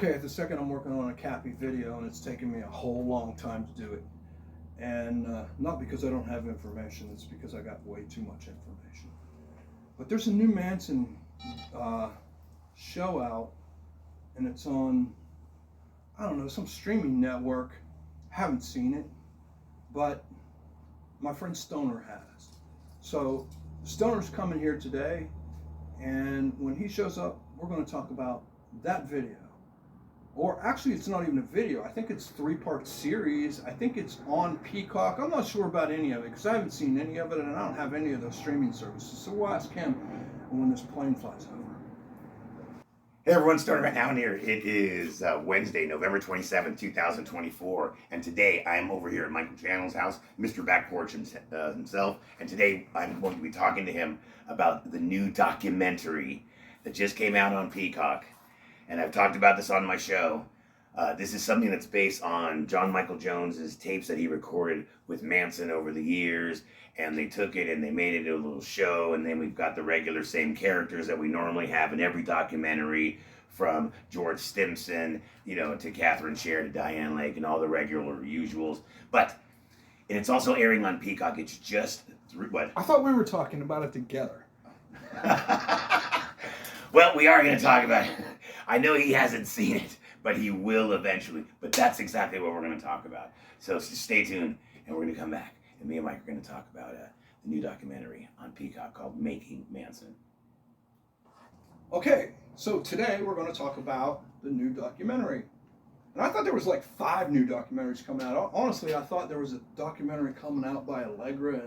Okay, at the second I'm working on a Cappy video, and it's taken me a whole long time to do it. And not because I don't have information, it's because I got way too much information. But there's a new Manson show out, and it's on, I don't know, some streaming network. Haven't seen it, but my friend Stoner has. So Stoner's coming here today, and when he shows up, we're going to talk about that video. Or actually, it's not even a video. I think it's a 3-part series. I think it's on Peacock. I'm not sure about any of it because I haven't seen any of it, and I don't have any of those streaming services. So we'll ask him when this plane flies over. Hey everyone, Stoner right now here. It is Wednesday, November 27th, 2024, and today I'm over here at Michael Channel's house, Mr. Backporch himself, and today I'm going to be talking to him about the new documentary that just came out on Peacock, and I've talked about this on my show. This is something that's based on John Michael Jones's tapes that he recorded with Manson over the years, and they took it and they made it into a little show, and then we've got the regular same characters that we normally have in every documentary, from George Stimson, to Catherine Sher, to Diane Lake, and all the regular usuals. And it's also airing on Peacock. It's just what? I thought we were talking about it together. Well, we are going to talk about it. I know he hasn't seen it, but he will eventually. But that's exactly what we're going to talk about. So stay tuned, and we're going to come back, and me and Mike are going to talk about the new documentary on Peacock called Making Manson. Okay, so today we're going to talk about the new documentary. And I thought there was like 5 new documentaries coming out. Honestly, I thought there was a documentary coming out by Allegra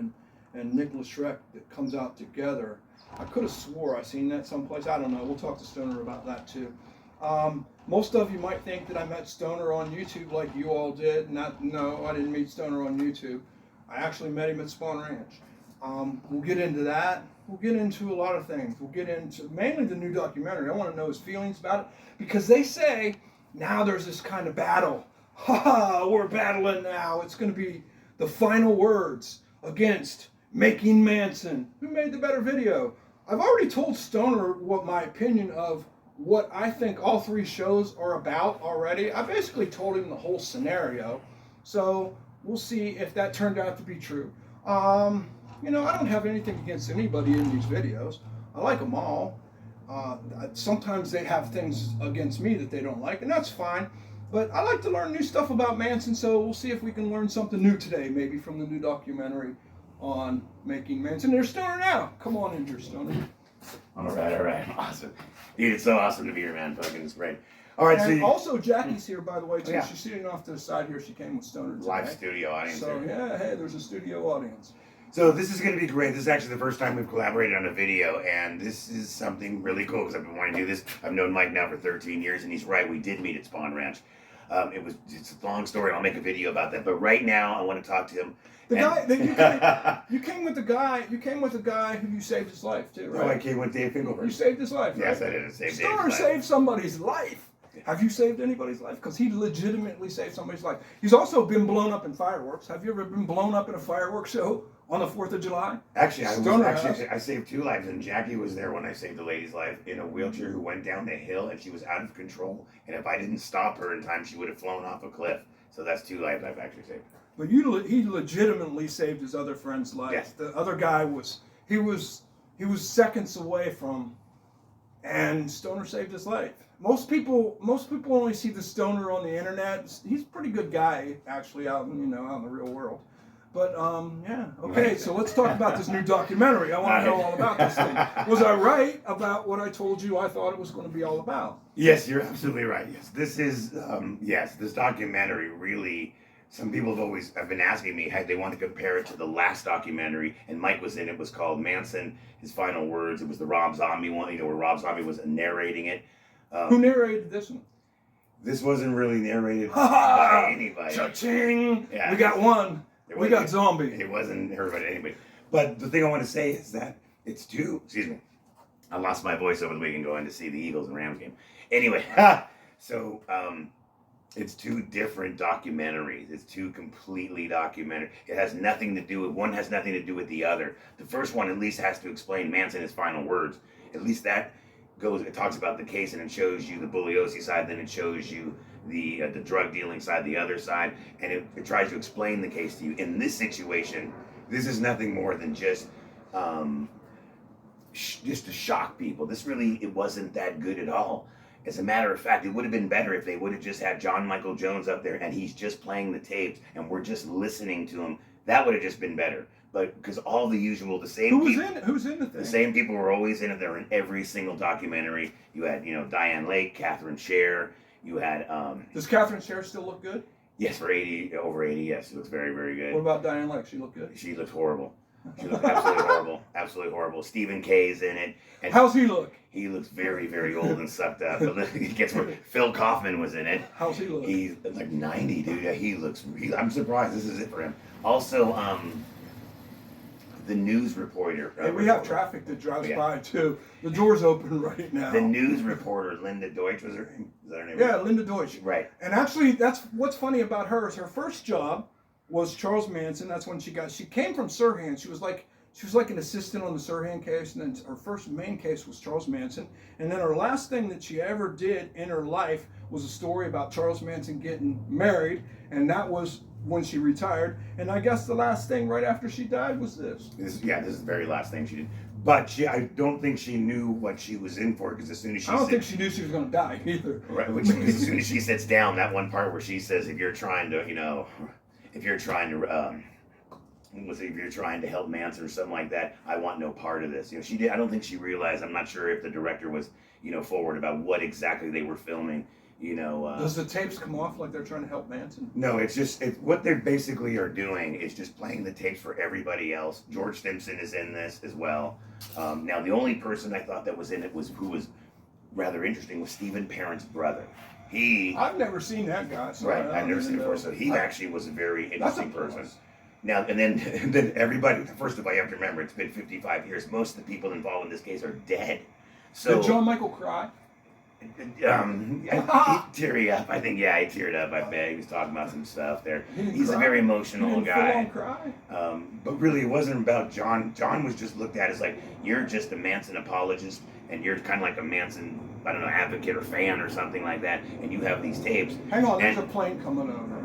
and Nicholas Schreck that comes out together. I could have swore I seen that someplace. I don't know. We'll talk to Stoner about that too. Most of you might think that I met Stoner on YouTube like you all did. No, I didn't meet Stoner on YouTube. I actually met him at Spawn Ranch. We'll get into that. We'll get into a lot of things. We'll get into mainly the new documentary. I want to know his feelings about it because they say now there's this kind of battle. We're battling now. It's going to be the final words against Making Manson. Who made the better video? I've already told Stoner what my opinion of what I think all 3 shows are about already. I basically told him the whole scenario. So we'll see if that turned out to be true. I don't have anything against anybody in these videos. I like them all. Sometimes they have things against me that they don't like, and that's fine. But I like to learn new stuff about Manson, so we'll see if we can learn something new today, maybe from the new documentary on Making Manson. There's Stoner now. Come on in here, Stoner. All right. Awesome. Dude, it's so awesome to be here, man. Fucking it's great. All right, and also Jackie's here, by the way, too. Yeah. She's sitting off to the side here. She came with Stoner today. Live studio audience. So, yeah, hey, there's a studio audience. So this is going to be great. This is actually the first time we've collaborated on a video, and this is something really cool because I've been wanting to do this. I've known Mike now for 13 years, and he's right. We did meet at Spawn Ranch. It's a long story. I'll make a video about that. But right now, I want to talk to him. You came with the guy. You came with the guy who you saved his life too, right? Oh, I came with Dave Finkelberg. You saved his life. Right? Yes, I did. Stoner saved somebody's life. Have you saved anybody's life? Because he legitimately saved somebody's life. He's also been blown up in fireworks. Have you ever been blown up in a fireworks show on the 4th of July? Actually, I saved 2 lives, and Jackie was there when I saved the lady's life in a wheelchair who went down the hill, and she was out of control. And if I didn't stop her in time, she would have flown off a cliff. So that's 2 lives I've actually saved. But he legitimately saved his other friend's life. Yes. The other guy was seconds away from, and Stoner saved his life. Most people only see the Stoner on the internet. He's a pretty good guy, actually, out in the real world. But yeah, okay. Right. So let's talk about this new documentary. I want to know all about this thing. Was I right about what I told you? I thought it was going to be all about. Yes, you're absolutely right. Yes, this is this documentary really. Some people have been asking me how they want to compare it to the last documentary, and Mike was in it. It was called Manson, His Final Words. It was the Rob Zombie one, where Rob Zombie was narrating it. Who narrated this one? This wasn't really narrated by anybody. Cha-ching! Yeah. We got one. We got Zombie. It wasn't heard by anybody. But the thing I want to say is that it's 2. Excuse me. I lost my voice over the weekend going to see the Eagles and Rams game. Anyway, so it's 2 different documentaries. It's 2 completely documentary. It has nothing to do with one. Has nothing to do with the other. The first one at least has to explain Manson, His Final Words. At least that it talks about the case, and it shows you the bulliosi side, then it shows you the drug dealing side, the other side, and it tries to explain the case to you. In this situation, this is nothing more than just to shock people. It wasn't that good at all. As a matter of fact, it would have been better if they would have just had John Michael Jones up there and he's just playing the tapes and we're just listening to him. That would have just been better. But because all the usual, the same people, who's in the thing? The same people were always in it. They're in every single documentary. You had, Diane Lake, Catherine Sher. You had. Does Catherine Sher still look good? Yes, over 80. Yes, she looks very, very good. What about Diane Lake? She looked good. She looks horrible. She looks absolutely horrible. Absolutely horrible. Stephen Kay's in it. And how's he look? He looks very, very old and sucked up. But he gets where Phil Kaufman was in it. How's he look? He's like 90, dude. He looks. I'm surprised this is it for him. Also, the news reporter. Hey, we have traffic that drives by too. The door's open right now. The news reporter, Linda Deutsch, was her name? Is that her name? Yeah, Linda Deutsch. Right. And actually, that's what's funny about her is her first job was Charles Manson. That's when she came from Sirhan. She was like an assistant on the Sirhan case, and then her first main case was Charles Manson. And then her last thing that she ever did in her life was a story about Charles Manson getting married, and that was when she retired. And I guess the last thing right after she died was this. This is the very last thing she did. But I don't think she knew what she was in for, because as soon as she I don't think she knew she was going to die either. Right, as soon as she sits down, that one part where she says, if you're trying to help Manson or something like that, I want no part of this. She did. I don't think she realized. I'm not sure if the director was, forward about what exactly they were filming. Does the tapes come off like they're trying to help Manson? No, it's what they basically are doing is just playing the tapes for everybody else. George Simpson is in this as well. Now, the only person I thought that was in it who was rather interesting was Stephen Parent's brother. I've never seen that guy. So right, I've never seen him before. So he actually was a very interesting person. Now, and then everybody, first of all, you have to remember, it's been 55 years. Most of the people involved in this case are dead. So did John Michael cry? Teary up. I think, yeah, he teared up. I bet he was talking about some stuff there. He's a very emotional guy. Cry? But really, it wasn't about John. John was just looked at as like, you're just a Manson apologist, and you're kind of like a Manson, I don't know, advocate or fan or something like that, and you have these tapes. Hang on, there's a plane coming over.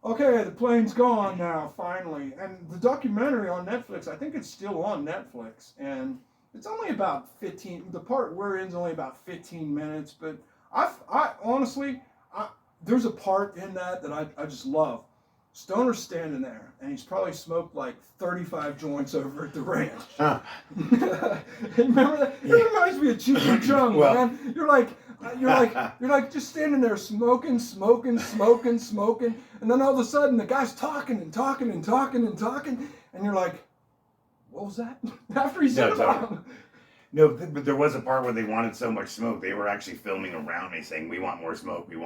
Okay, the plane's gone now, finally. And the documentary on Netflix, I think it's still on Netflix, and it's only about 15, the part we're in is only about 15 minutes, but I honestly, there's a part in that I just love. Stoner's standing there, and he's probably smoked like 35 joints over at the ranch. Huh. Remember that? It reminds me of Cheech and Chong, man. You're like just standing there smoking, and then all of a sudden the guy's talking, and you're like, what was that? After he said it. No, but there was a part where they wanted so much smoke, they were actually filming around me saying, we want more smoke, and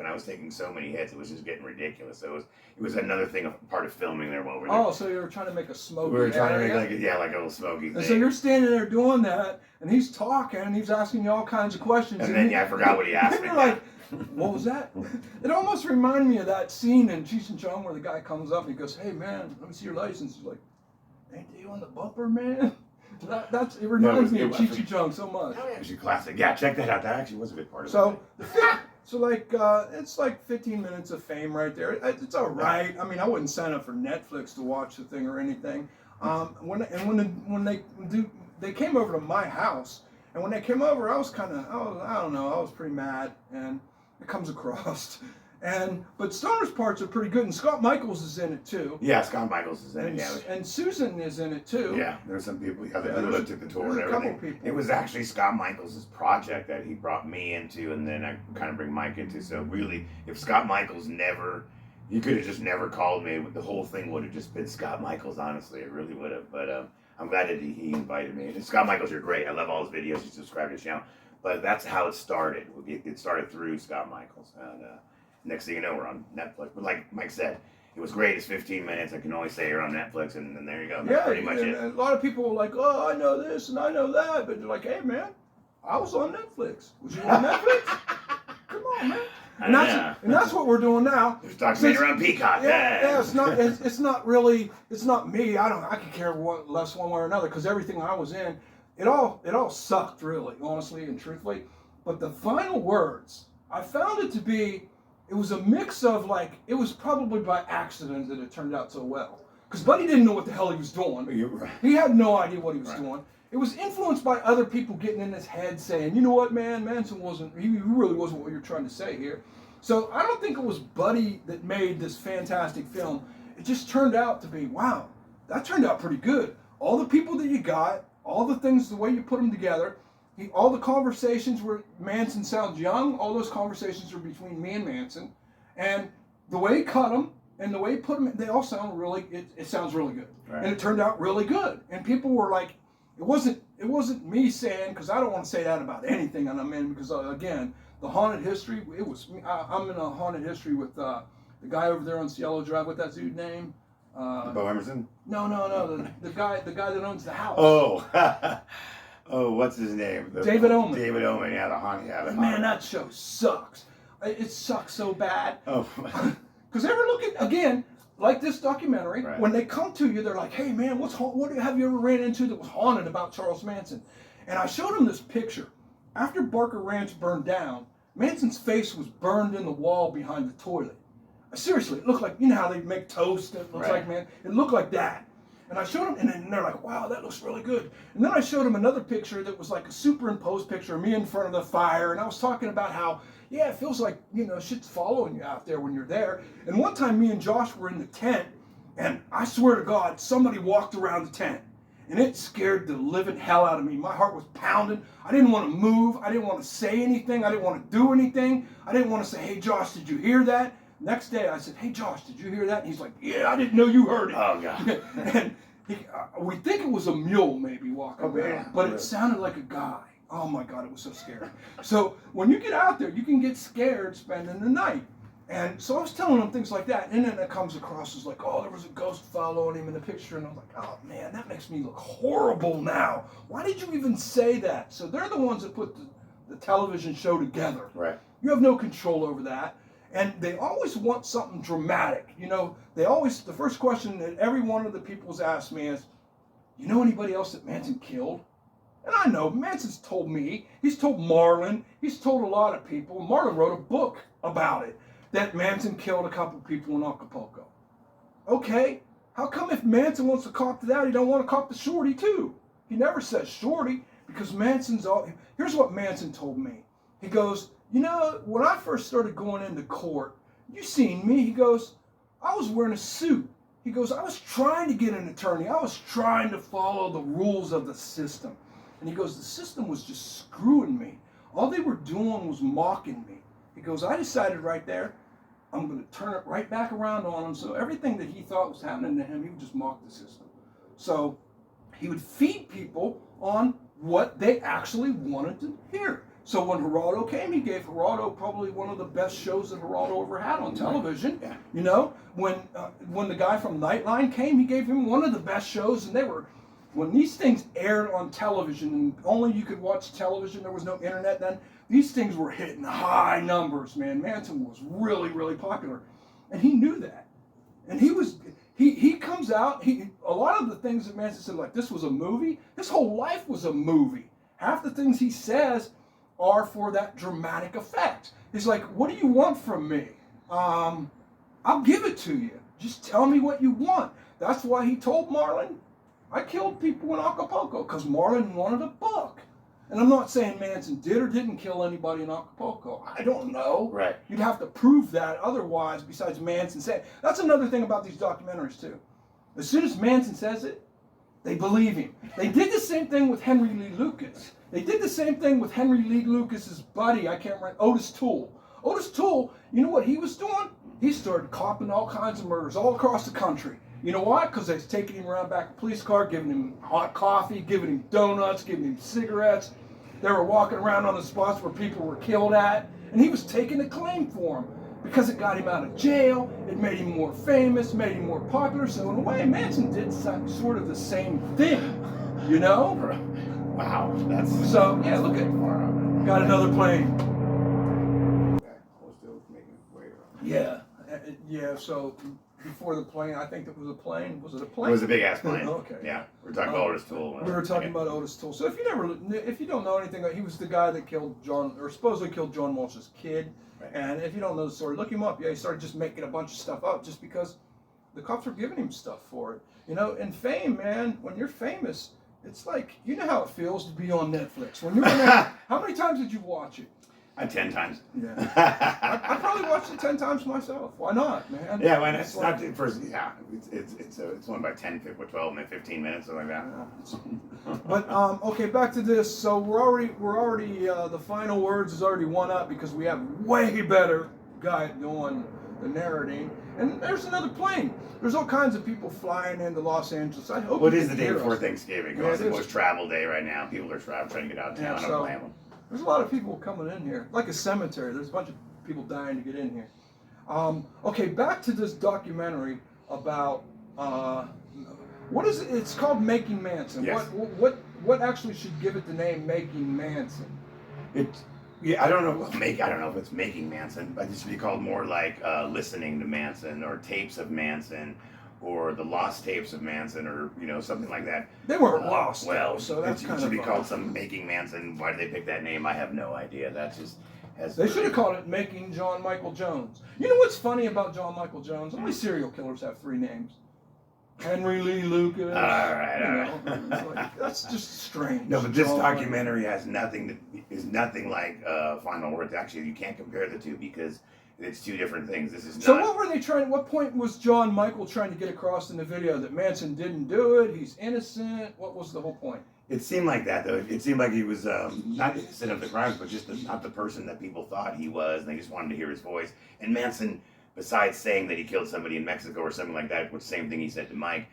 I was taking so many hits, it was just getting ridiculous. So it was another thing, a part of filming there while we were there. Oh, so you were trying to make a smoky We were trying area? to make like a little smoky thing. And so you're standing there doing that, and he's talking, and he's asking you all kinds of questions. And then, I forgot what he asked me. You're like, what was that? It almost reminded me of that scene in Cheech and Chong where the guy comes up and he goes, hey man, let me see your license. He's like, ain't they on the bumper, man? It reminds me of Cheech and Chong so much. That was a classic. Yeah, check that out. That actually was a good part of it. It's like 15 minutes of fame right there. It's all right. I mean, I wouldn't sign up for Netflix to watch the thing or anything. When they came over to my house, and when they came over, I was pretty mad, and it comes across. But Stoner's parts are pretty good, and Scott Micheals is in it too. Yeah, Scott Micheals is in it. Yeah, and Susan is in it too. Yeah, there's some people. Yeah, that took the tour and everything. Couple people. It was actually Scott Micheals' project that he brought me into, and then I kind of bring Mike into. So really, if Scott Micheals he could have just never called me. The whole thing would have just been Scott Micheals. Honestly, it really would have. But I'm glad that he invited me. And Scott Micheals, you're great. I love all his videos. You subscribe to his channel. But that's how it started. It started through Scott Micheals, and next thing you know, we're on Netflix. But like Mike said, it was great. It's 15 minutes. I can only say you're on Netflix, and then there you go. That's pretty much it. A lot of people were like, oh, I know this and I know that. But they're like, hey, man, I was on Netflix. Was you on Netflix? Come on, man. And that's what we're doing now. There's documentary on Peacock. Yeah, it's not me. I could care less one way or another because everything I was in. it all sucked, really, honestly and truthfully. But the final words, I found it to be, it was a mix of like, it was probably by accident that it turned out so well. Because Buddy didn't know what the hell he was doing. You're right. He had no idea what he was doing. It was influenced by other people getting in his head saying, you know what, man, Manson he really wasn't what you're trying to say here. So I don't think it was Buddy that made this fantastic film. It just turned out to be, wow, that turned out pretty good. All the people that you got, all the things, the way you put them together, all the conversations where Manson sounds young, all those conversations are between me and Manson. And the way he cut them and the way he put them, they all sound really, it sounds really good. Right. And it turned out really good. And people were like, it wasn't me saying, because I don't want to say that about anything, and I'm in, because again, the haunted history, it was, I'm in a haunted history with the guy over there on Cielo Drive, what's that dude's name? Bo Emerson? No, the guy that owns the house. Oh, oh, what's his name? David Omen. David Omen, yeah, the haunted. Yeah, Man, that show sucks. It sucks so bad. Oh. Because ever look at, again, like this documentary, Right. when they come to you, they're like, hey man, what have you ever ran into that was haunted about Charles Manson? And I showed them this picture. After Barker Ranch burned down, Manson's face was burned in the wall behind the toilet. Seriously, it looked like, you know how they make toast? It looks like, man, it looked like that. And I showed them, and then they're like, wow, that looks really good. And then I showed them another picture that was like a superimposed picture of me in front of the fire, and I was talking about how, yeah, it feels like, you know, shit's following you out there when you're there. And one time me and Josh were in the tent, and I swear to God, somebody walked around the tent. And it scared the living hell out of me. My heart was pounding. I didn't want to move. I didn't want to say anything. I didn't want to do anything. I didn't want to say, hey, Josh, did you hear that? Next day, I said, hey, Josh, did you hear that? And he's like, yeah, I didn't know you heard it. Oh, God. And we think it was a mule maybe walking around, yeah. but it sounded like a guy. Oh, my God, it was so scary. So when you get out there, you can get scared spending the night. And so I was telling them things like that, and then it comes across as like, oh, there was a ghost following him in the picture, and I was like, oh, man, that makes me look horrible now. Why did you even say that? So they're the ones that put the television show together. Right. You have no control over that. And they always want something dramatic. You know, the first question that every one of the people's asked me is, you know anybody else that Manson killed? And I know, Manson's told me, he's told Marlon, he's told a lot of people. Marlon wrote a book about it, that Manson killed a couple people in Acapulco. Okay, how come if Manson wants to cop to that, he don't want to cop to Shorty too? He never says Shorty, because here's what Manson told me. He goes, you know, when I first started going into court, you seen me, he goes, I was wearing a suit. He goes, I was trying to get an attorney. I was trying to follow the rules of the system. And he goes, the system was just screwing me. All they were doing was mocking me. He goes, I decided right there, I'm going to turn it right back around on him. So everything that he thought was happening to him, he would just mock the system. So he would feed people on what they actually wanted to hear. So when Geraldo came, he gave Geraldo probably one of the best shows that Geraldo ever had on television. Yeah. You know, when the guy from Nightline came, he gave him one of the best shows. And when these things aired on television, and only you could watch television, there was no internet then, these things were hitting high numbers, man. Manson was really, really popular. And he knew that. And he comes out, a lot of the things that Manson said, like this was a movie, his whole life was a movie. Half the things he says are for that dramatic effect. He's like, what do you want from me? I'll give it to you. Just tell me what you want. That's why he told Marlon, I killed people in Acapulco, because Marlon wanted a book. And I'm not saying Manson did or didn't kill anybody in Acapulco. I don't know. Right. You'd have to prove that otherwise, besides Manson saying. That's another thing about these documentaries, too. As soon as Manson says it, they believe him. They did the same thing with Henry Lee Lucas. They did the same thing with Henry Lee Lucas's buddy, I can't remember, Otis Toole. Otis Toole, you know what he was doing? He started copping all kinds of murders all across the country. You know why? Because they was taking him around back in a police car, giving him hot coffee, giving him donuts, giving him cigarettes. They were walking around on the spots where people were killed at, and he was taking a claim for him because it got him out of jail, it made him more famous, made him more popular. So in a way, Manson did sort of the same thing, you know? Wow, that's so yeah. Look at got another plane. Yeah, yeah. So before the plane. I think it was a plane. Was it a plane? It was a big ass plane. Okay. Yeah, we're talking about Otis Toole. We were talking about Otis Toole. So if you don't know anything, he was the guy that killed John, or supposedly killed John Walsh's kid. Right. And if you don't know the story, look him up. Yeah, he started just making a bunch of stuff up just because the cops were giving him stuff for it. You know, and fame, man, when you're famous, it's like, you know how it feels to be on Netflix. When you're how many times did you watch it? 10 times. Yeah. I probably watched it 10 times myself. Why not, man? Yeah, why not? It's not the first. Yeah, it's one by 10, 12, and 15 minutes, something like that. But okay, back to this. So we're already the final words is already one up because we have way better guy doing the narrating. And there's another plane. There's all kinds of people flying into Los Angeles. I hope. Well, it is the day before Thanksgiving. Yeah, It's the most travel day right now. People are trying to get out of town. Yeah, I don't so blame them. there's a lot of people coming in here, like a cemetery. There's a bunch of people dying to get in here. Okay, back to this documentary about what is it? It's called Making Manson. Yes. What actually should give it the name Making Manson? I don't know. I don't know if it's Making Manson, but it should be called more like Listening to Manson, or Tapes of Manson, or the Lost Tapes of Manson, or something like that. They weren't lost. Well, so that's it kind should of be called some Making Manson. Why did they pick that name? I have no idea. That's just They should have called it Making John Michael Jones. You know what's funny about John Michael Jones? Only serial killers have 3 names. Henry Lee Lucas. All right. It's like, that's just strange. No, but this documentary is nothing like Final Words. Actually, you can't compare the two because it's 2 different things. This is So not. what were they trying? What point was John Michael trying to get across in the video that Manson didn't do it? He's innocent. What was the whole point? It seemed like that, though. It seemed like he was not innocent of the crimes, but just not the person that people thought he was, and they just wanted to hear his voice. And Manson, besides saying that he killed somebody in Mexico or something like that, was the same thing he said to Mike.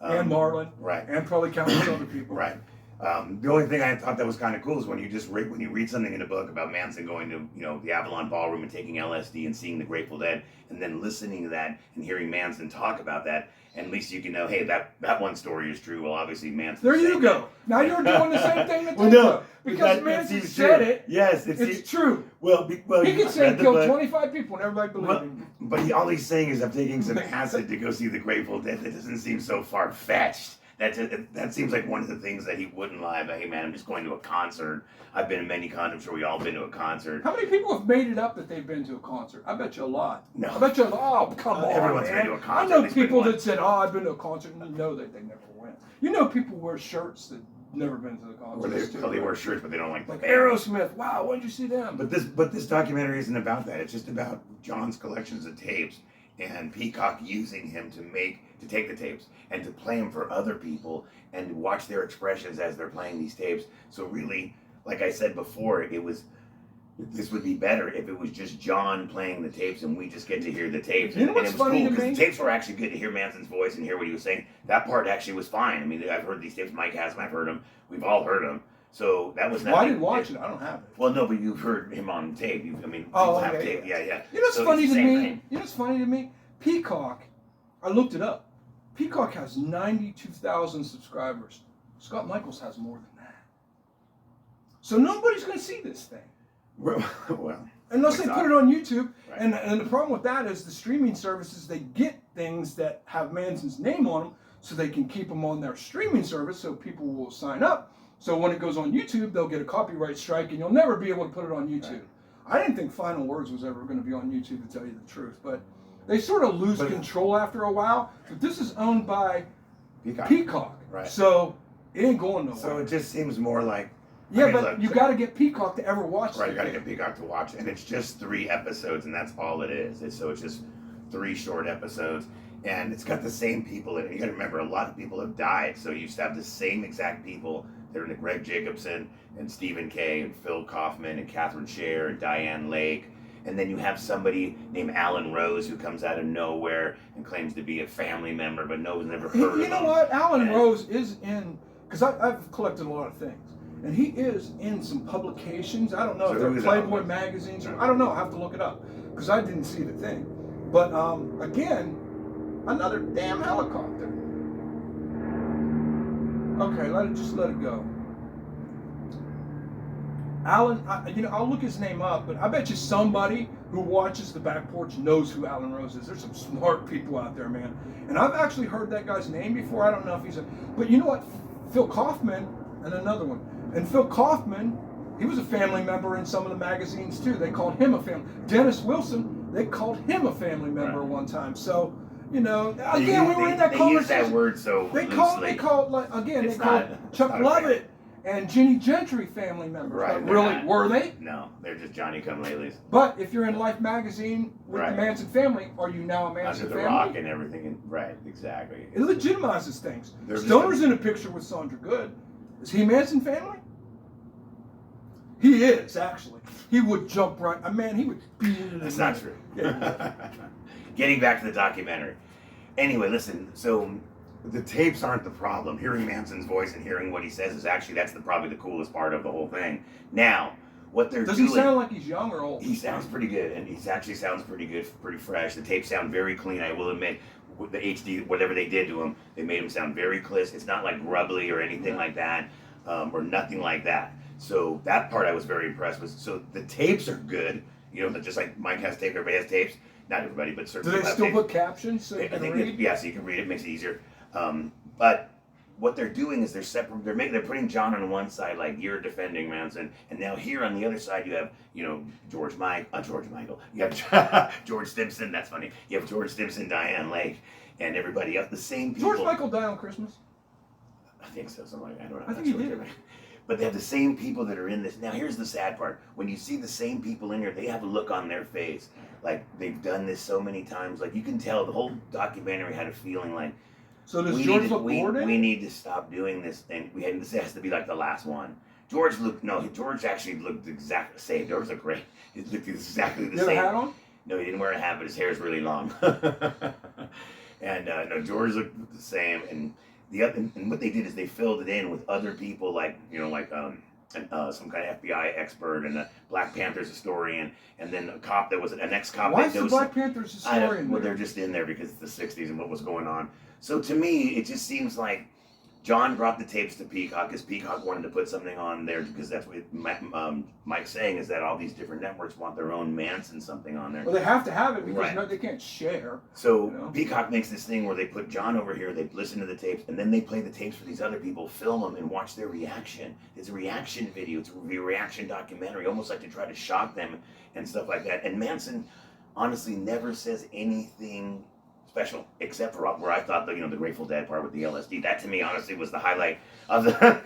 And Marlon. Right. And probably countless other people. Right. The only thing I thought that was kind of cool is when you read something in a book about Manson going to the Avalon Ballroom and taking LSD and seeing the Grateful Dead, and then listening to that and hearing Manson talk about that, and at least you can know, hey, that one story is true. Well, obviously Manson. There you go. Now you're doing the same thing that Well, they no, do. Because Manson said it. Yes, it's true. Well, he could say he killed 25 people and everybody believed him. But all he's saying is, I'm taking some acid to go see the Grateful Dead. That doesn't seem so far fetched. That seems like one of the things that he wouldn't lie about. Hey man, I'm just going to a concert. I've been to many concerts. I'm sure we all been to a concert. How many people have made it up that they've been to a concert? I bet you a lot. No. I bet you a lot. Oh, come on, everyone's man. been to a concert. I know people that said, I've been to a concert, and you know that they never went. You know people wear shirts that never been to the concert. Or they wear shirts, but they don't like Like the Aerosmith. Wow, when did you see them? But this documentary isn't about that. It's just about John's collections of tapes and Peacock using him to take the tapes and to play them for other people and to watch their expressions as they're playing these tapes. So really, like I said before, this would be better if it was just John playing the tapes and we just get to hear the tapes. You know what's and it was funny cool to me? because the tapes were actually good to hear Manson's voice and hear what he was saying. That part actually was fine. I mean, I've heard these tapes. Mike has them. I've heard them. We've all heard them. So that was nothing. Well, I didn't watch it. I don't have it. Well, no, but you've heard him on tape. People Oh, have okay, tape. Yeah. You know what's So funny it's to the same me? thing. You know what's funny to me? Peacock, I looked it up. Peacock has 92,000 subscribers. Scott Micheals has more than that. So nobody's going to see this thing. Well, unless they put it on YouTube. Right. And the problem with that is the streaming services, they get things that have Manson's name on them so they can keep them on their streaming service so people will sign up. So when it goes on YouTube, they'll get a copyright strike and you'll never be able to put it on YouTube. Right. I didn't think Final Words was ever going to be on YouTube, to tell you the truth. But they sort of lose control after a while. But this is owned by Peacock. Right. So it ain't going nowhere. So it just seems more like... Yeah, but you got to get Peacock to ever watch it. Right, you got to get Peacock to watch it. And it's just 3 episodes, and that's all it is. It's just 3 short episodes. And it's got the same people in it. You got to remember, a lot of people have died. So you used to have the same exact people. They're in the Greg Jacobson and Stephen Kay and Phil Kaufman and Catherine Scher and Diane Lake. And then you have somebody named Alan Rose who comes out of nowhere and claims to be a family member, but no one's never heard of him. You know what? Alan Rose is in, because I've collected a lot of things. And he is in some publications. I don't know if they're Playboy magazines or I don't know. I have to look it up because I didn't see the thing. But again, another damn helicopter. Okay, let it go. Alan, I'll look his name up, but I bet you somebody who watches the Back Porch knows who Alan Rose is. There's some smart people out there, man. And I've actually heard that guy's name before. I don't know if he's a... But you know what? Phil Kaufman, and another one. And Phil Kaufman, he was a family member in some of the magazines, too. They called him a family... Dennis Wilson, they called him a family member one time. So... You know, again, we were in that conversation. They use that word so They loosely. called Chuck Lovett and Ginny Gentry family members. Right, But really, not. were they? No, they're just Johnny-come-latelys. But if you're in Life magazine with Right. the Manson family, are you now a Manson Under the family? rock and everything. Right, exactly. It legitimizes things. They're just Stoner's in a picture with Sandra Good. Is he Manson family? He is, actually. He would jump right. Man, he would beat it. That's not true. Yeah. Getting back to the documentary. Anyway, listen, so the tapes aren't the problem. Hearing Manson's voice and hearing what he says is actually, that's probably the coolest part of the whole thing. Now, what they're Does doing... he sound like he's young or old? He sounds pretty good, and he actually sounds pretty good, pretty fresh. The tapes sound very clean, I will admit. With the HD, whatever they did to him, they made him sound very crisp. It's not like grubbly or anything like that, or nothing like that. So that part I was very impressed with. So the tapes are good. You know, just like Mike has tape, everybody has tapes. Not everybody, but certain Do they people have still tapes. put captions so you can read? Yeah, so you can read it, makes it easier. But what they're doing is they're putting John on one side, like you're defending Manson, and now here on the other side you have, you know, George Michael. You have George Stimson. That's funny. You have George Stimson, Diane Lake, and everybody else. The same people. George Michael died on Christmas. I think so. Something like, I don't know. I think he did. But they have the same people that are in this. Now, here's the sad part. When you see the same people in here, they have a look on their face. Like, they've done this so many times. Like, you can tell the whole documentary had a feeling like, so does George look bored in it? We need to stop doing this thing. This has to be like the last one. George actually looked exactly the same. George looked great. He looked exactly the same. same. You have a hat on? No, he didn't wear a hat, but his hair is really long. And, no, George looked the same. And and what they did is they filled it in with other people like, you know, like some kind of FBI expert and a Black Panthers historian, and then a cop that was an ex-cop. Why is the Black Panthers historian? Well, they're just in there because it's the 60s and what was going on. So to me, it just seems like John brought the tapes to Peacock because Peacock wanted to put something on there because that's what Mike's saying is that all these different networks want their own Manson something on there. Well, they have to have it because Right. they can't share. So you know? Peacock makes this thing where they put John over here, they listen to the tapes, and then they play the tapes for these other people, film them, and watch their reaction. It's a reaction video. It's a reaction documentary, almost like to try to shock them and stuff like that. And Manson honestly never says anything special, except for where I thought the Grateful Dead part with the LSD. That to me, honestly, was the highlight of the.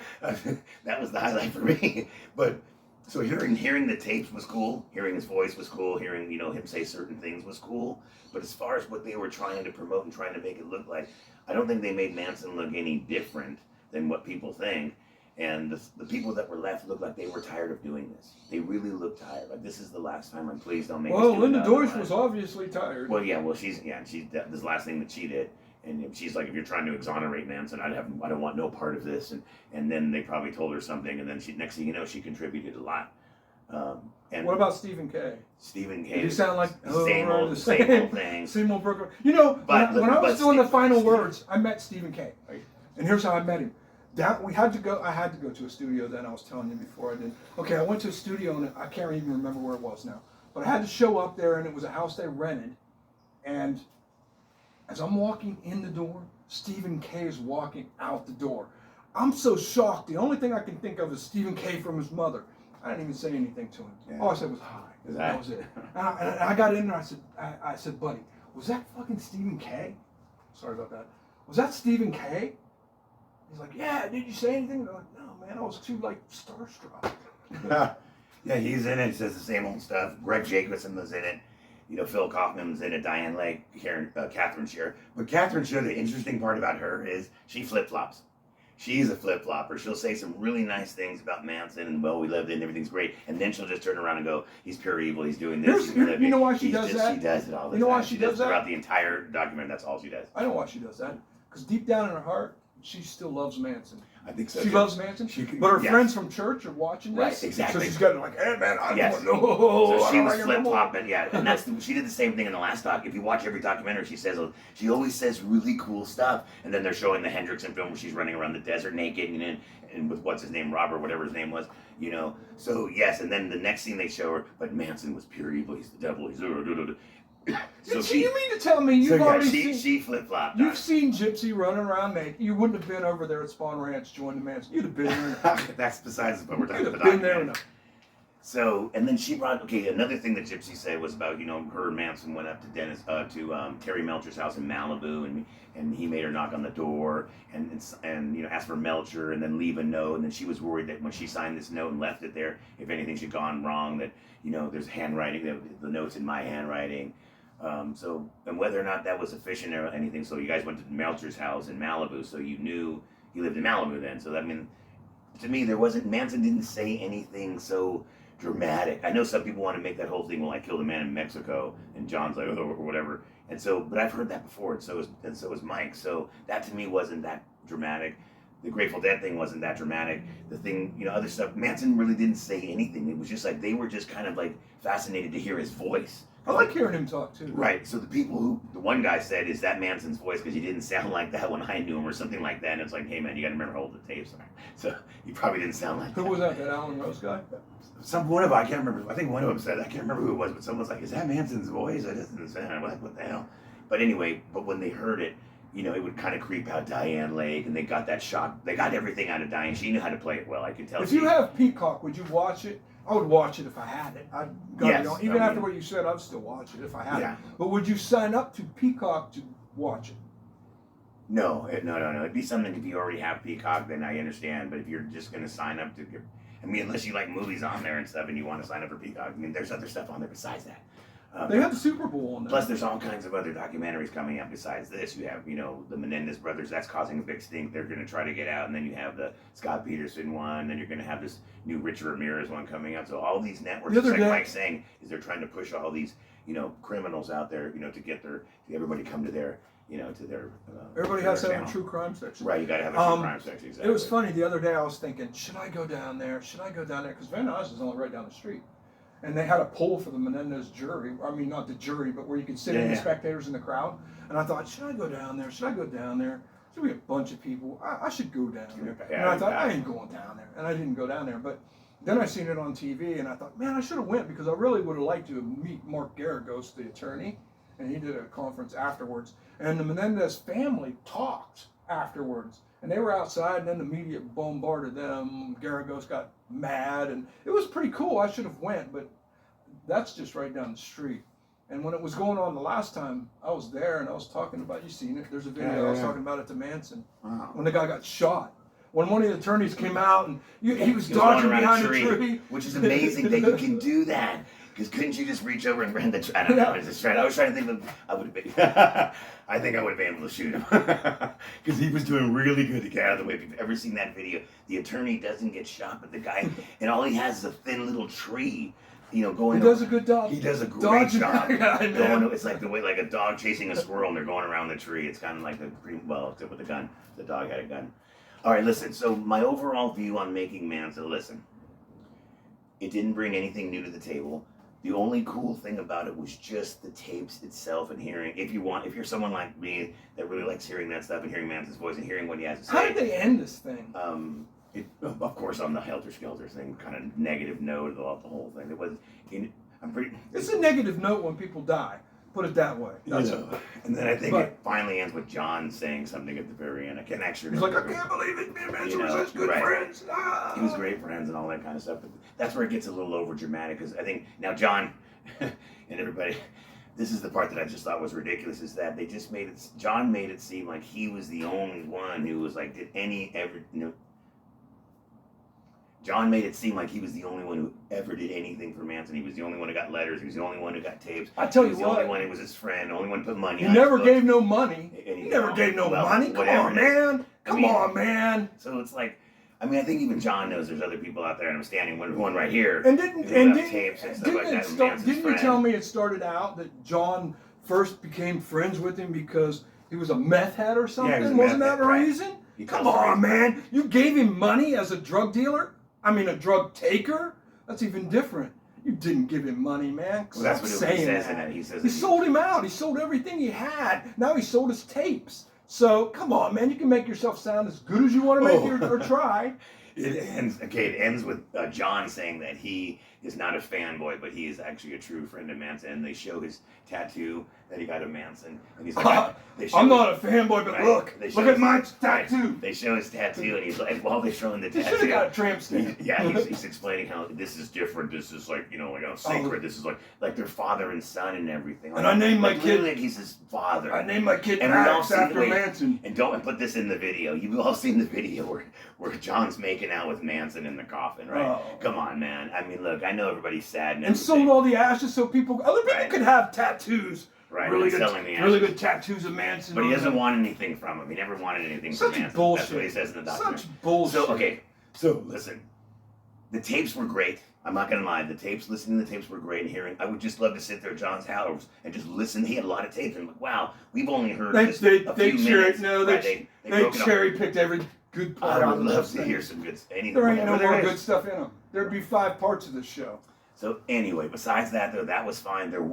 That was the highlight for me. But so hearing the tapes was cool. Hearing his voice was cool. Hearing him say certain things was cool. But as far as what they were trying to promote and trying to make it look like, I don't think they made Manson look any different than what people think. And the people that were left looked like they were tired of doing this. They really looked tired. Like, this is the last time, and please don't make us do Linda another Deutsch one. was obviously tired. Well, yeah, this is the last thing that she did. And she's like, if you're trying to exonerate Manson, I don't want no part of this. And then they probably told her something, and then next thing you know, she contributed a lot. And what about Stephen K? Stephen K. Did he sound like the same old thing. Same old Brooklyn. You know, when I was doing the final words, I met Stephen K. Right? And here's how I met him. I had to go to a studio then, I was telling you before I did. Okay, I went to a studio and I can't even remember where it was now. But I had to show up there and it was a house they rented. And as I'm walking in the door, Stephen K is walking out the door. I'm so shocked. The only thing I can think of is Stephen K from his mother. I didn't even say anything to him. Yeah. All I said was hi. That was it. And I got in there, I said, buddy, was that fucking Stephen K? Sorry about that. Was that Stephen K? He's like, yeah, did you say anything? I'm like, no, man, I was too, starstruck. Yeah, he's in it, says the same old stuff. Greg Jacobson was in it. Phil Kaufman was in it, Diane Lake, Catherine Scheer. But Catherine Scheer, the interesting part about her is she flip-flops. She's a flip-flopper. She'll say some really nice things about Manson and, well, we lived it and everything's great. And then she'll just turn around and go, he's pure evil, he's doing this. You know why she does that? She does it all the time. You know why she does that? Throughout the entire document, that's all she does. I know why she does that. Because deep down in her heart, she still loves Manson. I think so. She loves Manson, but her friends from church are watching this. Right, exactly. So she's got like, hey man, I Yes. don't know. So she was flip flopping, yeah, and she did the same thing in the last doc. If you watch every documentary, she always says really cool stuff, and then they're showing the Hendrickson film where she's running around the desert naked and with what's his name, Robert, whatever his name was, you know. So yes, and then the next scene they show her, but Manson was pure evil. He's the devil. He's so you mean to tell me you've already seen? She flip flopped. You've seen Gypsy running around naked. You wouldn't have been over there at Spawn Ranch joining the Manson. You'd have been there. That's besides what we're talking about. You'd have been there enough. So, and then she brought, another thing that Gypsy said was about, her and Manson went up to Terry Melcher's house in Malibu, and he made her knock on the door and ask for Melcher and then leave a note, and then she was worried that when she signed this note and left it there, if anything had gone wrong, that, there's handwriting, the note's in my handwriting. And whether or not that was sufficient or anything, so you guys went to Melcher's house in Malibu, so you knew he lived in Malibu then. So, to me, Manson didn't say anything so dramatic. I know some people want to make that whole thing, well, I killed a man in Mexico, and John's like, oh, or whatever. And so, but I've heard that before, and so is Mike. So that to me wasn't that dramatic. The Grateful Dead thing wasn't that dramatic. The thing, other stuff, Manson really didn't say anything. It was just like, they were just kind of like fascinated to hear his voice. I like hearing him talk too. Right. So the one guy said, is that Manson's voice? Because he didn't sound like that when I knew him or something like that. And it's like, hey man, you got to remember how old the tapes are. So he probably didn't sound like that. Who was that Alan Rose guy? One of them, I can't remember. I think one of them said, I can't remember who it was, but someone's like, is that Manson's voice? It doesn't sound. I'm like, what the hell? But anyway, when they heard it, it would kind of creep out Diane Lake, and they got that shock. They got everything out of Diane. She knew how to play it well. I could tell. If you have Peacock, would you watch it? I would watch it if I had it. I'd got it on. Even after what you said, I'd still watch it if I had it. But would you sign up to Peacock to watch it? No. It'd be something if you already have Peacock, then I understand. But if you're just going to sign up to, unless you like movies on there and stuff, and you want to sign up for Peacock, there's other stuff on there besides that. They have the Super Bowl on there. Plus, there's all kinds of other documentaries coming up besides this. You have, the Menendez brothers. That's causing a big stink. They're going to try to get out. And then you have the Scott Peterson one. Then you're going to have this new Richard Ramirez one coming out. So all these networks, just like Mike's saying, is they're trying to push all these, criminals out there, to get everybody come to their, to their. Everybody has to have a true crime section. Right, you got to have a true crime section. Exactly. It was funny the other day. I was thinking, should I go down there? Because Van Nuys is only right down the street. And they had a poll for the Menendez jury. I mean, not the jury, but where you could sit in the spectators in the crowd. And I thought, should I go down there? There'll be a bunch of people. I should go down there. And I thought, I ain't going down there. And I didn't go down there. But then I seen it on TV, and I thought, man, I should have went, because I really would have liked to meet Mark Garagos, the attorney. And he did a conference afterwards. And the Menendez family talked afterwards. And they were outside, and then the media bombarded them. Garagos got mad, and it was pretty cool. I should have went, but that's just right down the street. And when it was going on the last time, I was there, and I was talking about, you seen it, there's a video, I was talking about it to Manson. Wow. When the guy got shot. When one of the attorneys came out, and he was dodging behind a tree. Which is amazing that you can do that. Because couldn't you just reach over and grab the tree? I don't know. I was trying to think of, I would have been, I think I would have been able to shoot him. Because he was doing really good to get out of the way. If you've ever seen that video, the attorney doesn't get shot, but the guy, and all he has is a thin little tree, going. He does a good job. He does a great job. It's like the way, like a dog chasing a squirrel, and they're going around the tree. It's kind of like except with a gun. The dog had a gun. All right, listen. So my overall view on making Manson, listen. It didn't bring anything new to the table. The only cool thing about it was just the tapes itself and hearing. If you're someone like me that really likes hearing that stuff and hearing Manson's voice and hearing what he has to say. How did they end this thing? Of course, on the Helter Skelter thing, kind of negative note about the whole thing. It was. It's a negative note when people die. Put it that way. And then I think it finally ends with John saying something at the very end. I can't actually remember. He's like, I can't believe it. Me and Manson were such good friends. He was great friends and all that kind of stuff. But that's where it gets a little over dramatic, because I think now John and everybody, this is the part that I just thought was ridiculous, is that they just John made it seem like he was the only one who was like, John made it seem like he was the only one who ever did anything for Manson. He was the only one who got letters. He was the only one who got tapes. I tell you what. He was the only one who was his friend. The only one who put money on He never gave no money. He never gave no money. Come on, man. Come on, man. So it's like, I think even John knows there's other people out there, and I'm standing one right here. And didn't you tell me it started out that John first became friends with him because he was a meth head or something? Wasn't that the reason? Come on, man. You gave him money as a drug dealer? I mean, a drug taker? That's even different. You didn't give him money, man. Well, that's what he says in it. He sold him out. He sold everything he had. Now he sold his tapes. So, come on, man. You can make yourself sound as good as you want to make it or try. It ends with John saying that he is not a fanboy, but he is actually a true friend of Manson. And they show his tattoo that he got of Manson, and he's like, "I'm not a fanboy, but look at my tattoo." They show his tattoo, and he's like, while they're showing the tattoo, he should have got a tramp stamp. He's explaining how this is different. This is like sacred. This is like their father and son and everything. And I named my kid. Like he's his father. I named my kid Max after Manson. And don't put this in the video. You've all seen the video where John's making out with Manson in the coffin, right? Oh. Come on, man. I mean, look, I know everybody's sad and sold all the ashes so other people could have tattoos. Right, really good tattoos of Manson. But he doesn't want anything from him. He never wanted anything from Manson. Bullshit. That's what he says in the documentary. Such bullshit. So listen, the tapes were great. I'm not gonna lie. Listening to the tapes were great. And hearing, I would just love to sit there at John's house and just listen. He had a lot of tapes, and I'm like, wow, we've only heard a few minutes. They cherry picked every good part. I would love to hear some good. There ain't no more good stuff in them. There'd be 5 parts of this show. So anyway, besides that though, that was fine. There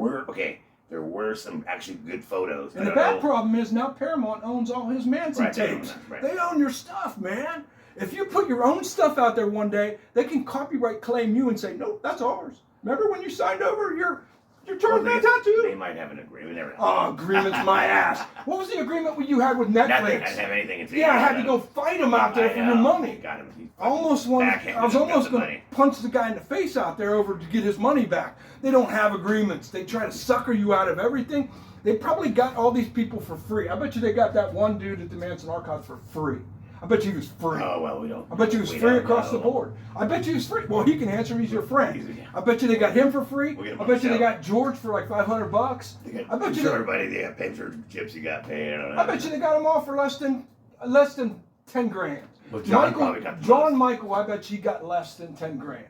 were some actually good photos. And the bad problem is now Paramount owns all his Manson tapes. They own your stuff, man. If you put your own stuff out there one day, they can copyright claim you and say, "No, that's ours." Remember when you signed over your Charles Man tattoo? They might have an agreement. Agreement's my ass. What was the agreement you had with Netflix? Nothing. I didn't have anything to say. Yeah, I had to go fight him out there for your money. Got him. I was almost going to punch the guy in the face out there over to get his money back. They don't have agreements. They try to sucker you out of everything. They probably got all these people for free. I bet you they got that one dude at the Manson Archives for free. I bet you he was free. Oh, well, we don't. I bet you he was free across the board. I bet you he was free. Well, he can answer. He's your friend. I bet you they got him for free. I bet you they got George for like $500. I bet you everybody they paid for Gypsy got paid. I bet you they got him all for less than 10 grand. Well, John Michael, I bet you got less than 10 grand.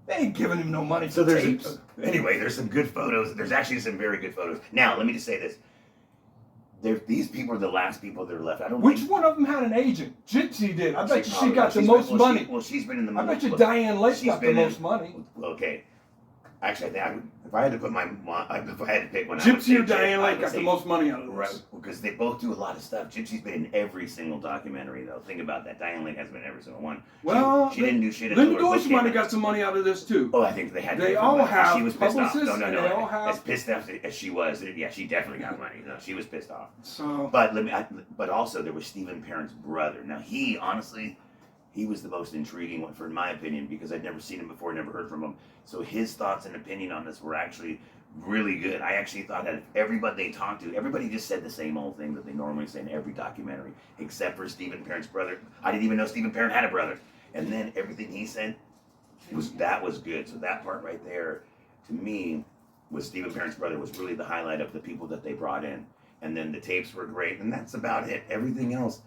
They ain't giving him no money for tapes. Anyway, there's some good photos. There's actually some very good photos. Now, let me just say this. These people are the last people that are left. Which one of them had an agent? Gypsy did. I bet she got the most money. She's been in the. I bet you Diane Lake got the most money. Okay. Actually, I think if I had to pick one, Gypsy or Diane Lake got the most money out of this. Right, because they both do a lot of stuff. Gypsy's been in every single documentary, though. Think about that. Diane Lake hasn't been in every single one. Well, she didn't do shit. Lyndon Joyce might have got some money out of this too. Oh, I think they had. They all have. She was pissed off. No. They all have. As pissed off as she was, yeah, she definitely got money. No, she was pissed off. So, but also there was Stephen Parent's brother. Now he was the most intriguing one, in my opinion, because I'd never seen him before, never heard from him. So his thoughts and opinion on this were actually really good. I actually thought that if everybody they talked to, everybody just said the same old thing that they normally say in every documentary, except for Stephen Parent's brother. I didn't even know Stephen Parent had a brother. And then everything he said was good. So that part right there, to me, was Stephen Parent's brother was really the highlight of the people that they brought in. And then the tapes were great, and that's about it. Everything else,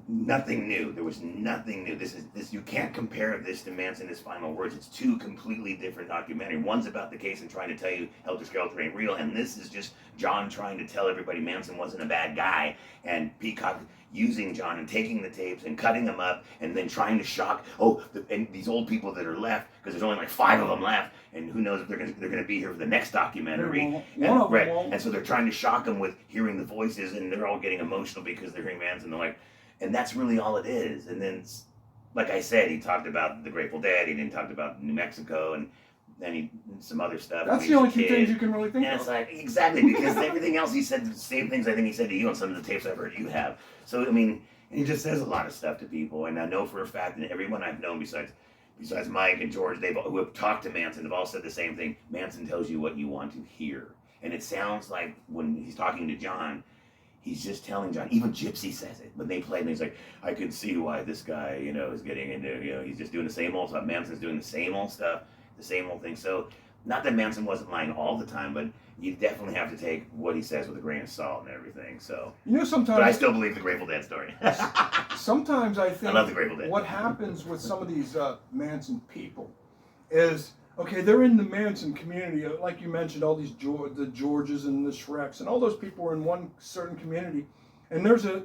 nothing new. There was nothing new. This you can't compare this to Manson, his final words. It's two completely different documentaries. One's about the case and trying to tell you Helter Skelter ain't real, and this is just John trying to tell everybody Manson wasn't a bad guy, and Peacock using John and taking the tapes and cutting them up and then trying to shock and these old people that are left, because there's only like 5 of them left, and who knows if they're gonna be here for the next documentary. And so they're trying to shock them with hearing the voices, and they're all getting emotional because they're hearing Manson. They're like, and that's really all it is. And then, like I said, he talked about the Grateful Dead. He didn't talk about New Mexico, and then some other stuff. That's the only 2 things you can really think of. And it's like, exactly, because everything else he said the same things I think he said to you on some of the tapes I've heard you have. So, I mean, and he just says a lot of stuff to people. And I know for a fact that everyone I've known besides Mike and George, who have talked to Manson, have all said the same thing. Manson tells you what you want to hear. And it sounds like when he's talking to John, he's just telling John. Even Gypsy says it. When they play, and he's like, I can see why this guy, is getting into, he's just doing the same old stuff. Manson's doing the same old stuff, the same old thing. So, not that Manson wasn't lying all the time, but you definitely have to take what he says with a grain of salt and everything. So, sometimes. But I still believe the Grateful Dead story. Sometimes I think I love the Grateful Dead. What happens with some of these Manson people is, okay, they're in the Manson community, like you mentioned, all these the Georges and the Shreks, and all those people are in one certain community, And there's a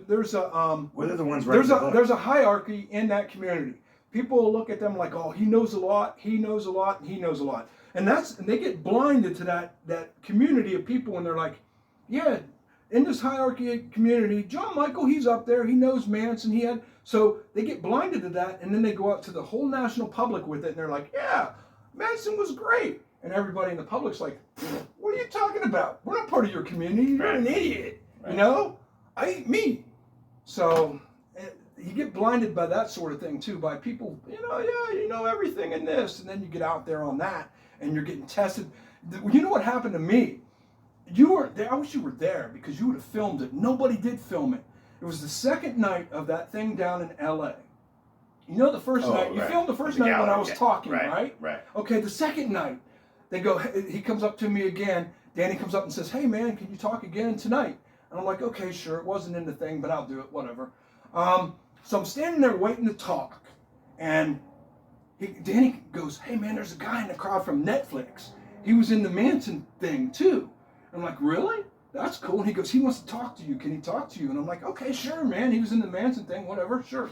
Well, they're the ones writing the book. there's a hierarchy in that community. People will look at them like, oh, he knows a lot, he knows a lot, and he knows a lot. And they get blinded to that community of people, and they're like, yeah, in this hierarchy community, John Micheal, he's up there, he knows Manson, so they get blinded to that, and then they go out to the whole national public with it, and they're like, yeah, Manson was great. And everybody in the public's like, what are you talking about? We're not part of your community, you're an idiot, you know? I eat meat. So you get blinded by that sort of thing too, by people, you know everything in this, and then you get out there on that, and you're getting tested. You know what happened to me? You weren't there. I wish you were there because you would have filmed it. Nobody did film it. It was the second night of that thing down in L.A. You know the first night? You filmed the first night when I was talking, right? Right. Okay, the second night, he comes up to me again. Danny comes up and says, hey man, can you talk again tonight? And I'm like, okay, sure. It wasn't in the thing, but I'll do it, whatever. So I'm standing there waiting to talk. And Danny goes, hey man, there's a guy in the crowd from Netflix. He was in the Manson thing too. I'm like, really? That's cool. And he goes, he wants to talk to you. Can he talk to you? And I'm like, okay, sure, man. He was in the Manson thing, whatever, sure.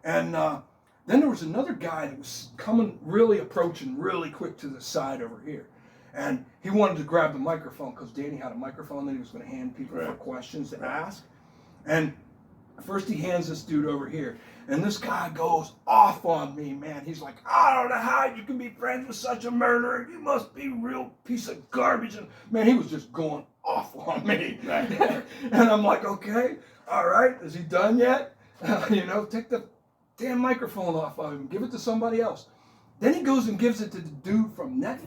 And then there was another guy that was approaching really quick to the side over here. And he wanted to grab the microphone because Danny had a microphone that he was going to hand people for questions to ask. And first he hands this dude over here. And this guy goes off on me, man. He's like, I don't know how you can be friends with such a murderer. You must be a real piece of garbage. And man, he was just going off on me. Right. And I'm like, okay, all right. Is he done yet? Take the damn microphone off of him. Give it to somebody else. Then he goes and gives it to the dude from Netflix.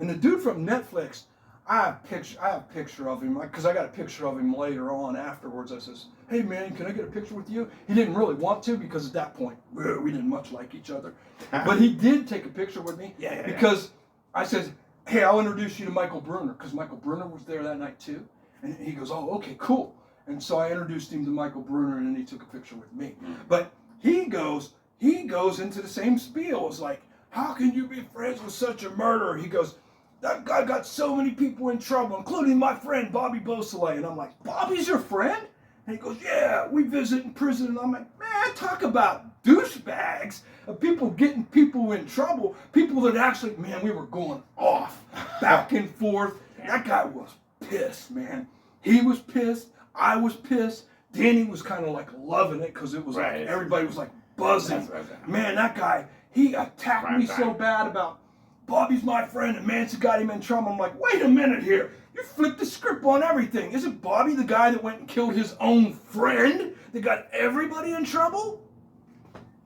And the dude from Netflix, I have a picture of him, because I got a picture of him later on afterwards. I says, hey man, can I get a picture with you? He didn't really want to because at that point, we didn't much like each other. But he did take a picture with me because I said, hey, I'll introduce you to Michael Bruner, because Michael Bruner was there that night too. And he goes, oh, okay, cool. And so I introduced him to Michael Bruner, and then he took a picture with me. But he goes into the same spiel. It's like, how can you be friends with such a murderer? He goes, that guy got so many people in trouble, including my friend Bobby Beausoleil. And I'm like, Bobby's your friend? And he goes, yeah, we visit in prison. And I'm like, man, talk about douchebags of people getting people in trouble. People that actually, man, we were going off, back and forth. That guy was pissed, man. He was pissed. I was pissed. Danny was kind of like loving it because it was like everybody was like buzzing. Man, that guy, he attacked me so bad about Bobby's my friend and Manson got him in trouble. I'm like, wait a minute here. You flipped the script on everything. Isn't Bobby the guy that went and killed his own friend that got everybody in trouble?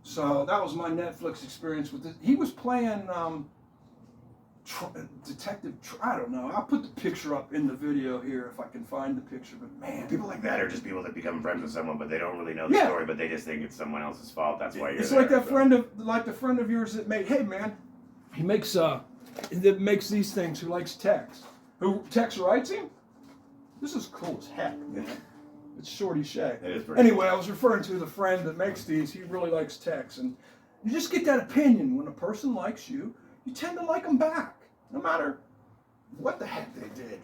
So that was my Netflix experience with this. He was playing Detective, I don't know. I'll put the picture up in the video here if I can find the picture. But man, people like that are just people that become friends with someone, but they don't really know the story, but they just think it's someone else's fault. That's why you're it's there. It's like the friend of yours that made, hey man, he makes these things, who likes Tex. Who Tex writes him? This is cool as heck. It's Shorty Shay. It is pretty anyway, I was referring to the friend that makes these. He really likes Tex. And you just get that opinion. When a person likes you, you tend to like them back. No matter what the heck they did,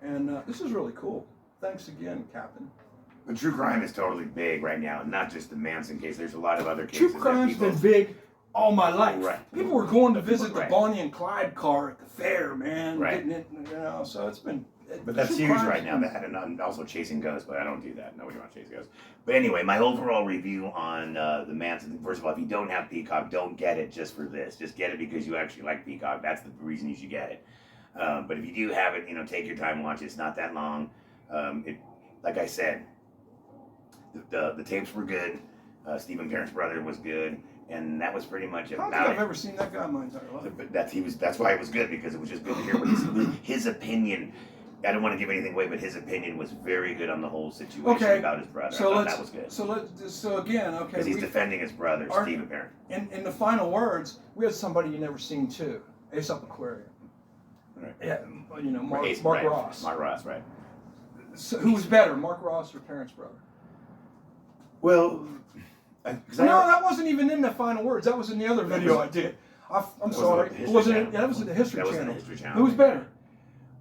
And this is really cool. Thanks again, Captain. But true crime is totally big right now. Not just the Manson case. There's a lot of other cases. True crime's been big all my life. Right. People were going to visit the Bonnie and Clyde car at the fair, man. Getting it, so it's been... But that's huge right now. That and also chasing ghosts, but I don't do that. Nobody wants to chase ghosts. But anyway, my overall review on the Manson. First of all, if you don't have Peacock, don't get it just for this. Just get it because you actually like Peacock. That's the reason you should get it. But if you do have it, take your time, watch it. It's not that long. Like I said, the tapes were good. Stephen Parent's brother was good. And that was pretty much about it. I don't think I've ever seen that guy in my entire life. But that's why it was good, because it was just good to hear what his opinion. I don't want to give anything away, but his opinion was very good on the whole situation about his brother. So that was good. So again, because he's defending his brother, Stephen Parent. In the final words, we had somebody you never seen too, Aesop Aquarium. Right. Yeah, Mark Ross. Mark Ross, right? So who was better, Mark Ross or Parent's brother? Well, that wasn't even in the final words. That was in the other video I did. I'm sorry. It wasn't. That was in the History Channel. Who was better?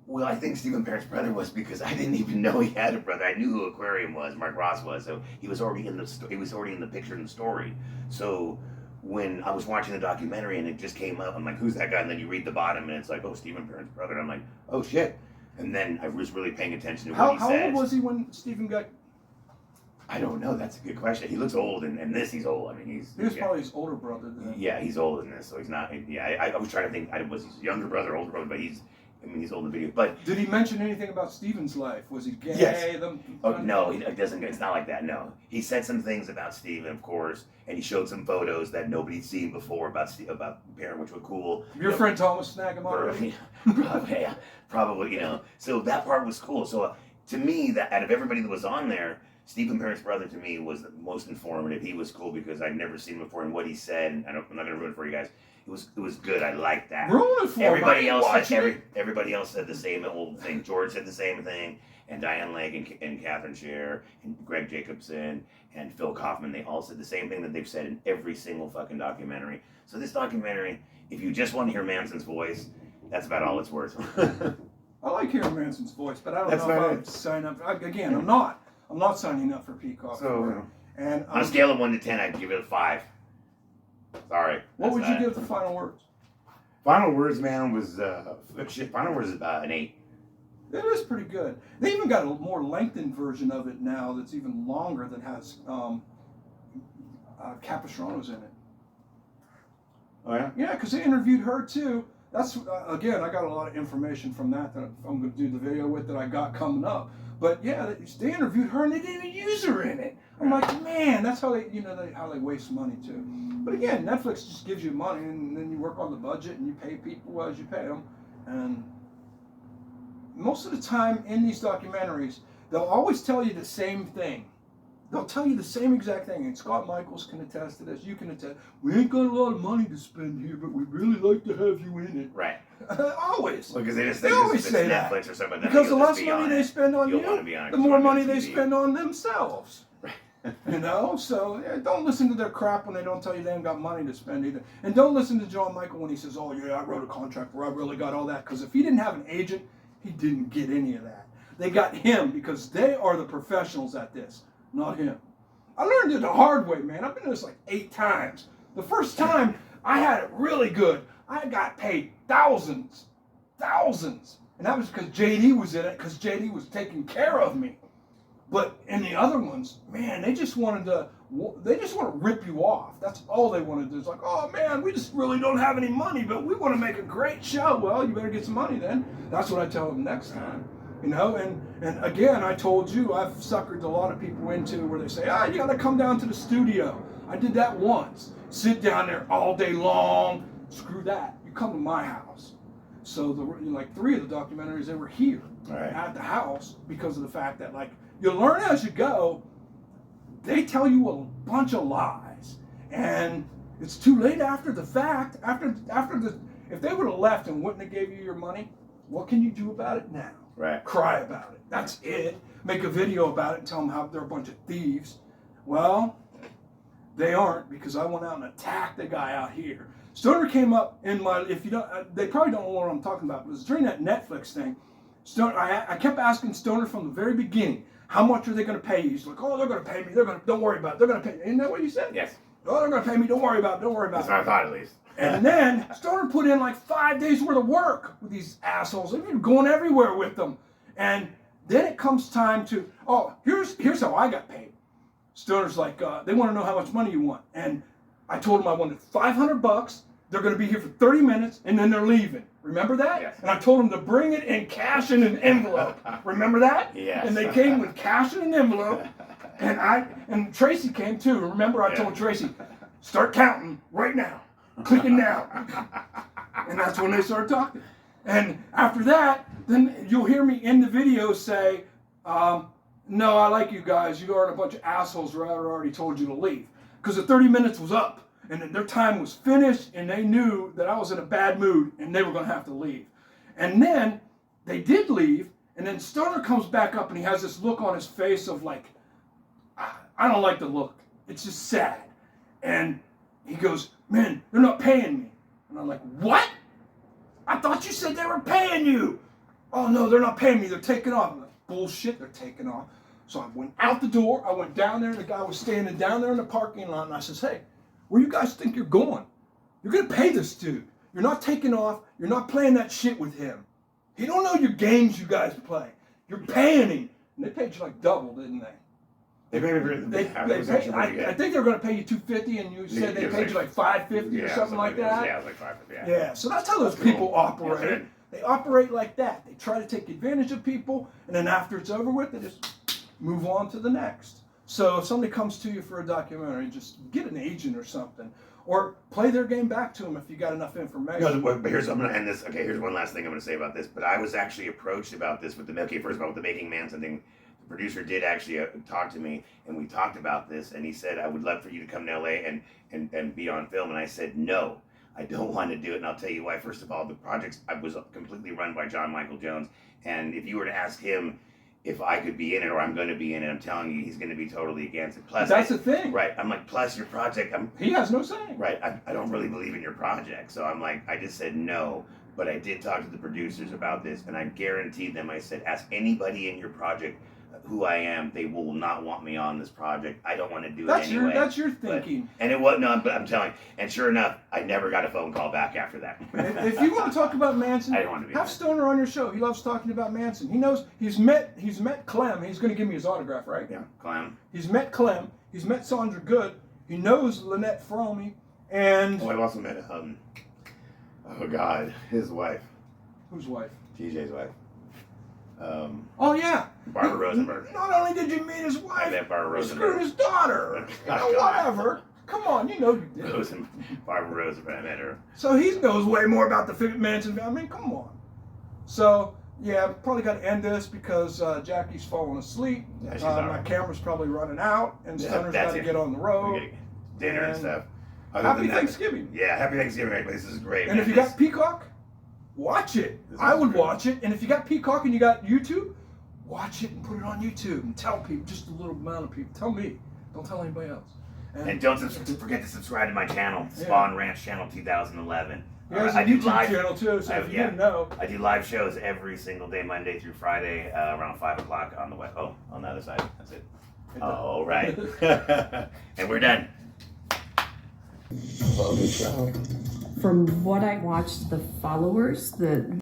Well, I think Stephen Parent's brother was because I didn't even know he had a brother. I knew who Aquarium was, Mark Ross was, so he was already in the picture in the story. So when I was watching the documentary and it just came up, I'm like, who's that guy? And then you read the bottom and it's like, oh, Stephen Parent's brother. And I'm like, oh shit. And then I was really paying attention to what he said. How old was he when Stephen got? I don't know. That's a good question. He looks old, and this he's old. I mean, he was probably his older brother then. Yeah, he's older than this, so he's not. Yeah, I was trying to think. Was his younger brother, older brother? But he's old in the video. But did he mention anything about Stephen's life? Was he gay? Yes. Oh no, he doesn't. It's not like that. No, he said some things about Stephen, of course, and he showed some photos that nobody'd seen before about Parent, which were cool. Your friend Thomas snag him already? Probably, yeah, probably. So that part was cool. So to me, that out of everybody that was on there, Stephen Parent's brother to me was the most informative. He was cool because I'd never seen him before, and what he said, and I'm not going to ruin it for you guys. It was good. I liked that. Ruin it for everybody else said the same old thing. George said the same thing, and Diane Legg and Catherine Scher and Greg Jacobson and Phil Kaufman. They all said the same thing that they've said in every single fucking documentary. So this documentary, if you just want to hear Manson's voice, that's about all it's worth. I like hearing Manson's voice, but I don't know if I would sign up. Again, I'm not signing up for Peacock. So, and on a scale of 1 to 10, I'd give it a 5. Sorry. What would you give the final words? Final words, man, was final words is about an 8. It is pretty good. They even got a more lengthened version of it now that's even longer that has Capistrano's in it. Oh yeah. Yeah, because they interviewed her too. That's again, I got a lot of information from that I'm going to do the video with that I got coming up. But yeah, they interviewed her and they didn't even use her in it. I'm like, man, that's how how they waste money too. But again, Netflix just gives you money and then you work on the budget and you pay people as you pay them. And most of the time in these documentaries, they'll always tell you the same thing. They'll tell you the same exact thing. And Scott Micheals can attest to this. You can attest. We ain't got a lot of money to spend here, but we'd really like to have you in it. Right. Always. Well, because they always it's say Netflix that. or something. Because the less money they spend on you, the more money they TV. spend on themselves. Right. So yeah, don't listen to their crap when they don't tell you they ain't got money to spend either. And don't listen to John Michael when he says, oh yeah, I wrote a contract where I really got all that. Because if he didn't have an agent, he didn't get any of that. They got him because they are the professionals at this, not him. I learned it the hard way, man. I've been to this like 8 times. The first time, I had it really good. I got paid thousands. And that was because JD was in it, because JD was taking care of me. But in the other ones, man, they just want to rip you off. That's all they want to do. It's like, oh man, we just really don't have any money, but we want to make a great show. Well, you better get some money then. That's what I tell them next time. And again, I told you, I've suckered a lot of people into where they say, you got to come down to the studio. I did that once. Sit down there all day long. Screw that. You come to my house. So like 3 of the documentaries, they were here at the house because of the fact that like you learn as you go. They tell you a bunch of lies, and it's too late after the fact. If they would have left and wouldn't have gave you your money, what can you do about it now? Right. Cry about it. That's it. Make a video about it and tell them how they're a bunch of thieves. Well, they aren't, because I went out and attacked the guy out here. Stoner came up in my, if you don't, they probably don't know what I'm talking about, but it was during that Netflix thing. Stoner, I kept asking Stoner from the very beginning, how much are they going to pay you? He's like, oh, they're going to pay me. Don't worry about it. They're going to pay me. Isn't that what you said? Yes. Oh, they're going to pay me. Don't worry about it. That's what I thought, at least. And then Stoner put in like 5 days worth of work with these assholes. They've been going everywhere with them. And then it comes time to, here's how I got paid. Stoner's like, they want to know how much money you want. And I told him I wanted $500. They're going to be here for 30 minutes and then they're leaving. Remember that? Yes. And I told them to bring it in cash in an envelope. Remember that? Yes. And they came with cash in an envelope. And Tracy came too. Remember I told Tracy, start counting right now. Clicking now. And that's when they started talking. And after that, then you'll hear me in the video say, no, I like you guys. You aren't a bunch of assholes who I already told you to leave. Because the 30 minutes was up. And their time was finished. And they knew that I was in a bad mood. And they were going to have to leave. And then they did leave. And then Stoner comes back up and he has this look on his face of like, I don't like the look. It's just sad. And he goes, man, they're not paying me. And I'm like, what? I thought you said they were paying you. Oh no, they're not paying me. They're taking off. I'm like, bullshit, they're taking off. So I went out the door. I went down there. The guy was standing down there in the parking lot, and I says, hey, where you guys think you're going? You're gonna pay this dude. You're not taking off. You're not playing that shit with him. He don't know your games you guys play. You're paying him. And they paid you like double, didn't they? They paid me I think they were going to pay you $250, and you said they paid you like $550 or something like that. Yeah, it was like $550. Yeah, so that's how those people operate. They operate like that. They try to take advantage of people, and then after it's over with, they just move on to the next. So if somebody comes to you for a documentary, just get an agent or something, or play their game back to them if you got enough information. No, but here's I'm gonna end this. Okay, here's one last thing I'm gonna say about this. But I was actually approached about this with the first of all with the Making Manson thing. The producer did actually talk to me, and we talked about this, and he said, I would love for you to come to LA and be on film. And I said, no, I don't want to do it. And I'll tell you why. First of all, the project was completely run by John Michael Jones. And if you were to ask him if I could be in it or I'm going to be in it, I'm telling you, he's going to be totally against it. Plus, that's the thing. Right. I'm like, plus your project. He has no say. Right. I don't really believe in your project. So I'm like, I just said no. But I did talk to the producers about this, and I guaranteed them, I said, ask anybody in your project who I am, they will not want me on this project. I don't want to do it anyway. That's your thinking. And it was no, but I'm telling you. And sure enough, I never got a phone call back after that. If you want to talk about Manson, I don't want to be have Stoner on your show. He loves talking about Manson. He knows he's met Clem. He's going to give me his autograph, right? Yeah, Clem. He's met Clem. He's met Sandra Good. He knows Lynette Fromme, and I've also met oh God, his wife. Whose wife? TJ's wife. Oh yeah, Barbara Rosenberg. Not only did you meet his wife, I met Barbara you Rosenberg. screwed his daughter. Whatever. Come on, you know you did. Barbara Rosenberg, I met her. So he knows way more about the Manson. I mean, come on. So yeah, probably got to end this because Jackie's falling asleep. Yeah, my camera's probably running out, and Stoner's got to get on the road. Dinner and stuff. Happy Thanksgiving. Yeah, happy Thanksgiving, everybody. This is great. And if you got Peacock, watch it. I would watch it. And if you got Peacock and you got YouTube, watch it and put it on YouTube and tell people, just a little amount of people. Tell me. Don't tell anybody else. And don't forget to subscribe to my channel, Spawn Ranch Channel 2011. There's a YouTube channel too, so if you didn't know. I do live shows every single day, Monday through Friday, around 5 o'clock on the web. Oh, on the other side. That's it. All right. And we're done. From what I watched, the followers, the